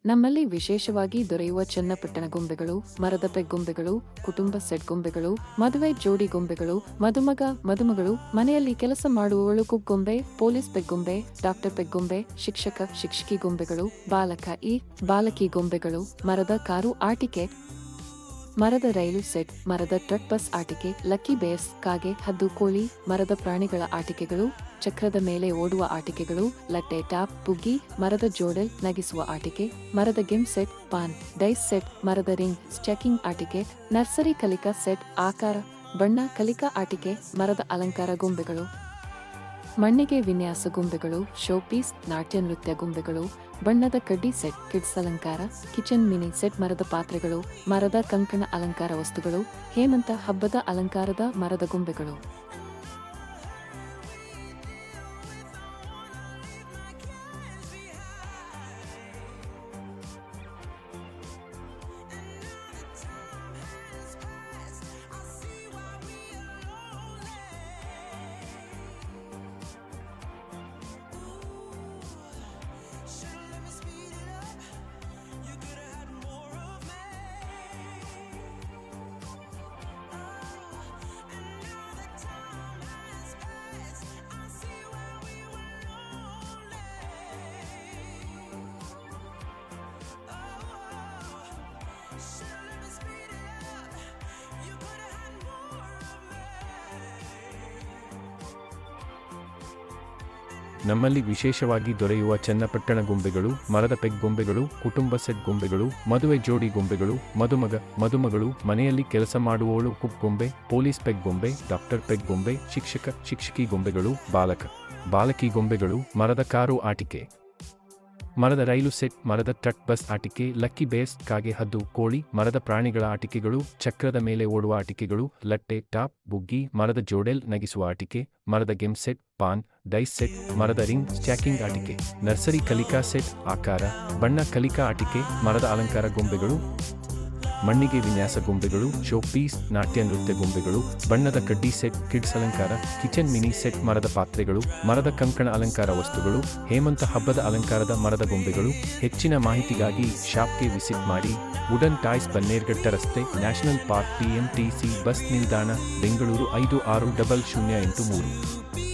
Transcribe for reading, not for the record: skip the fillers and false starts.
ನಮ್ಮಲ್ಲಿ ವಿಶೇಷವಾಗಿ ದೊರೆಯುವ ಚನ್ನಪಟ್ಟಣ ಗೊಂಬೆಗಳು, ಮರದ ಪೆಗ್ಗೊಂಬೆಗಳು, ಕುಟುಂಬ ಸೆಟ್ ಗೊಂಬೆಗಳು, ಮದುವೆ ಜೋಡಿ ಗೊಂಬೆಗಳು, ಮದುಮಗ ಮದುಮಗಳು, ಮನೆಯಲ್ಲಿ ಕೆಲಸ ಮಾಡುವವಳು ಕುಗ್ಗೊಂಬೆ, ಪೊಲೀಸ್ ಪೆಗ್ಗೊಂಬೆ, ಡಾಕ್ಟರ್ ಪೆಗ್ಗೊಂಬೆ, ಶಿಕ್ಷಕ ಶಿಕ್ಷಕಿ ಗೊಂಬೆಗಳು, ಬಾಲಕಿ ಗೊಂಬೆಗಳು, ಮರದ ಕಾರು ಆಟಿಕೆ, ಮರದ ರೈಲು ಸೆಟ್, ಮರದ ಟ್ರಕ್ ಬಸ್ ಆಟಿಕೆ, ಲಕ್ಕಿ ಬೇರ್ಸ್, ಕಾಗೆ, ಹದ್ದು, ಕೋಳಿ, ಮರದ ಪ್ರಾಣಿಗಳ ಆಟಿಕೆಗಳು, ಚಕ್ರದ ಮೇಲೆ ಓಡುವ ಆಟಿಕೆಗಳು, ಲಟ್ಟೆ, ಟಾಪ್, ಬುಗ್ಗಿ, ಮರದ ಜೋಡೆಲ್ ನಗಿಸುವ ಆಟಿಕೆ, ಮರದ ಗೆಮ್ ಸೆಟ್, ಪಾನ್, ಡೈಸ್ ಸೆಟ್, ಮರದ ರಿಂಗ್, ಸ್ಟ್ಯಾಕಿಂಗ್ ಆಟಿಕೆ, ನರ್ಸರಿ ಕಲಿಕಾ ಸೆಟ್, ಆಕಾರ, ಬಣ್ಣ ಕಲಿಕಾ ಆಟಿಕೆ, ಮರದ ಅಲಂಕಾರ ಗೊಂಬೆಗಳು, ಮಣ್ಣಿಗೆ ವಿನ್ಯಾಸ ಗೊಂಬೆಗಳು, ಶೋ ಪೀಸ್, ನಾಟ್ಯ ನೃತ್ಯ ಗೊಂಬೆಗಳು, ಬಣ್ಣದ ಕಡ್ಡಿ ಸೆಟ್, ಕಿಡ್ಸ್ ಅಲಂಕಾರ, ಕಿಚನ್ ಮಿನಿ ಸೆಟ್, ಮರದ ಪಾತ್ರೆಗಳು, ಮರದ ಕಂಕಣ ಅಲಂಕಾರ ವಸ್ತುಗಳು, ಹೇಮಂತ ಹಬ್ಬದ ಅಲಂಕಾರದ ಮರದ ಗೊಂಬೆಗಳು. ನಮ್ಮಲ್ಲಿ ವಿಶೇಷವಾಗಿ ದೊರೆಯುವ ಚನ್ನಪಟ್ಟಣ ಗೊಂಬೆಗಳು, ಮರದ ಪೆಗ್ ಗೊಂಬೆಗಳು, ಕುಟುಂಬ ಸೆಟ್ ಗೊಂಬೆಗಳು, ಮದುವೆ ಜೋಡಿ ಗೊಂಬೆಗಳು, ಮದುಮಗ ಮದುಮಗಳು, ಮನೆಯಲ್ಲಿ ಕೆಲಸ ಮಾಡುವವಳು ಕುಗ್ಗೊಂಬೆ, ಪೊಲೀಸ್ ಪೆಗ್ ಗೊಂಬೆ, ಡಾಕ್ಟರ್ ಪೆಗ್ ಗೊಂಬೆ, ಶಿಕ್ಷಕ ಶಿಕ್ಷಕಿ ಗೊಂಬೆಗಳು, ಬಾಲಕಿ ಗೊಂಬೆಗಳು, ಮರದ ಕಾರು ಆಟಿಕೆ, ಮರದ ರೈಲು ಸೆಟ್, ಮರದ ಟ್ರಕ್ ಬಸ್ ಆಟಿಕೆ, ಲಕ್ಕಿ ಬೇರ್ಸ್, ಕಾಗೆ, ಹದ್ದು, ಕೋಳಿ, ಮರದ ಪ್ರಾಣಿಗಳ ಆಟಿಕೆಗಳು, ಚಕ್ರದ ಮೇಲೆ ಓಡುವ ಆಟಿಕೆಗಳು, ಲಟ್ಟೆ, ಟಾಪ್, ಬುಗ್ಗಿ, ಮರದ ಜೋಡೆಲ್ ನಗಿಸುವ ಆಟಿಕೆ, ಮರದ ಗೆಮ್ ಸೆಟ್, ಪಾನ್, ಡೈಸ್ ಸೆಟ್, ಮರದ ರಿಂಗ್, ಸ್ಟ್ಯಾಕಿಂಗ್ ಆಟಿಕೆ, ನರ್ಸರಿ ಕಲಿಕಾ ಸೆಟ್, ಆಕಾರ, ಬಣ್ಣ ಕಲಿಕಾ ಆಟಿಕೆ, ಮರದ ಅಲಂಕಾರ ಗೊಂಬೆಗಳು, ಮಣ್ಣಿಗೆ ವಿನ್ಯಾಸ ಗೊಂಬೆಗಳು, ಶೋ ಪೀಸ್, ನಾಟ್ಯ ನೃತ್ಯ ಗೊಂಬೆಗಳು, ಬಣ್ಣದ ಕಡ್ಡಿ ಸೆಟ್, ಕಿಡ್ಸ್ ಅಲಂಕಾರ, ಕಿಚನ್ ಮಿನಿ ಸೆಟ್, ಮರದ ಪಾತ್ರೆಗಳು, ಮರದ ಕಂಕಣ ಅಲಂಕಾರ ವಸ್ತುಗಳು, ಹೇಮಂತ ಹಬ್ಬದ ಅಲಂಕಾರದ ಮರದ ಗೊಂಬೆಗಳು. ಹೆಚ್ಚಿನ ಮಾಹಿತಿಗಾಗಿ ಶಾಪ್ಗೆ ವಿಸಿಟ್ ಮಾಡಿ. ವುಡನ್ ಟಾಯ್ಸ್, ಬನ್ನೇರ್ಘಟ್ಟ ರಸ್ತೆ, ನ್ಯಾಷನಲ್ ಪಾರ್ಕ್, TMTC ಬಸ್ ನಿಲ್ದಾಣ, ಬೆಂಗಳೂರು 560083.